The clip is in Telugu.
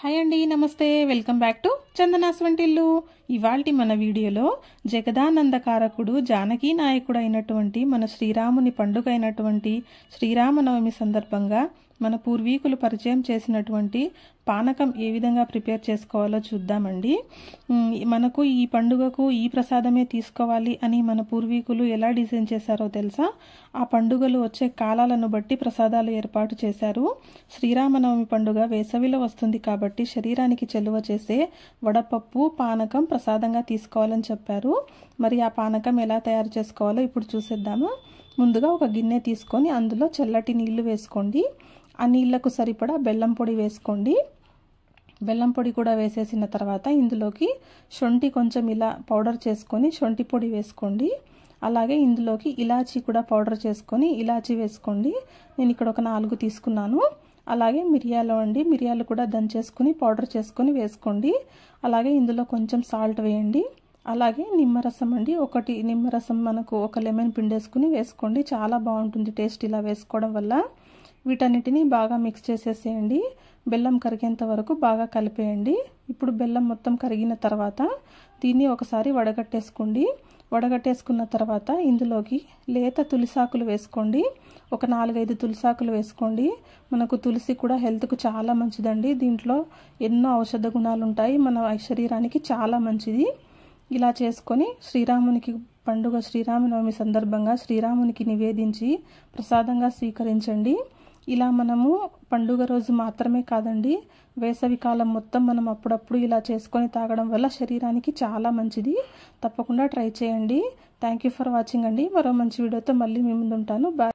హాయ్ అండి, నమస్తే. వెల్కమ్ బ్యాక్ టు చందనాస్ వంటిల్లు. ఇవాల్టి మన వీడియోలో జగదానందకారకుడు జానకీ నాయకుడు అయినటువంటి మన శ్రీరాముని పండుగ అయినటువంటి శ్రీరామనవమి సందర్భంగా మన పూర్వీకులు పరిచయం చేసినటువంటి పానకం ఏ విధంగా ప్రిపేర్ చేసుకోవాలో చూద్దామండి. మనకు ఈ పండుగకు ఈ ప్రసాదమే తీసుకోవాలి అని మన పూర్వీకులు ఎలా డిజైన్ చేశారో తెలుసా? ఆ పండుగలు వచ్చే కాలాలను బట్టి ప్రసాదాలు ఏర్పాటు చేశారు. శ్రీరామనవమి పండుగ వేసవిలో వస్తుంది కాబట్టి శరీరానికి చలువ చేసే వడపప్పు పానకం ప్రసాదంగా తీసుకోవాలని చెప్పారు. మరి ఆ పానకం ఎలా తయారు చేసుకోవాలో ఇప్పుడు చూసేద్దాము. ముందుగా ఒక గిన్నె తీసుకొని అందులో చల్లటి నీళ్లు వేసుకోండి. ఆ నీళ్లకు సరిపడా బెల్లం పొడి వేసుకోండి. బెల్లం పొడి కూడా వేసేసిన తర్వాత ఇందులోకి శొంఠి కొంచెం ఇలా పౌడర్ చేసుకొని శొంఠి పొడి వేసుకోండి. అలాగే ఇందులోకి ఇలాచీ కూడా పౌడర్ చేసుకొని ఇలాచీ వేసుకోండి. నేను ఇక్కడ ఒక 4 తీసుకున్నాను. అలాగే మిరియాలు కూడా దంచేసుకుని పౌడర్ చేసుకొని వేసుకోండి. అలాగే ఇందులో కొంచెం సాల్ట్ వేయండి. అలాగే నిమ్మరసం అండి, 1 నిమ్మరసం మనకు 1 లెమన్ పిండేసుకుని వేసుకోండి. చాలా బాగుంటుంది టేస్ట్ ఇలా వేసుకోవడం వల్ల. వీటన్నిటిని బాగా మిక్స్ చేసేసేయండి. బెల్లం కరిగేంత వరకు బాగా కలిపేయండి. ఇప్పుడు బెల్లం మొత్తం కరిగిన తర్వాత దీన్ని ఒకసారి వడగట్టేసుకోండి. వడగట్టేసుకున్న తర్వాత ఇందులోకి లేత తులసాకులు వేసుకోండి. ఒక 4-5 తులసాకులు వేసుకోండి. మనకు తులసి కూడా హెల్త్కు చాలా మంచిదండి. దీంట్లో ఎన్నో ఔషధ గుణాలు ఉంటాయి. మన శరీరానికి చాలా మంచిది. ఇలా చేసుకొని శ్రీరామునికి పండుగ శ్రీరామనవమి సందర్భంగా శ్రీరామునికి నివేదించి ప్రసాదంగా స్వీకరించండి. ఇలా మనము పండుగ రోజు మాత్రమే కాదండి, వేసవి కాలం మొత్తం మనం అప్పుడప్పుడు ఇలా చేసుకొని తాగడం వల్ల శరీరానికి చాలా మంచిది. తప్పకుండా ట్రై చేయండి. థ్యాంక్ యూ ఫర్ వాచింగ్ అండి. మరో మంచి వీడియోతో మళ్ళీ మీ ముందు ఉంటాను. బాయ్.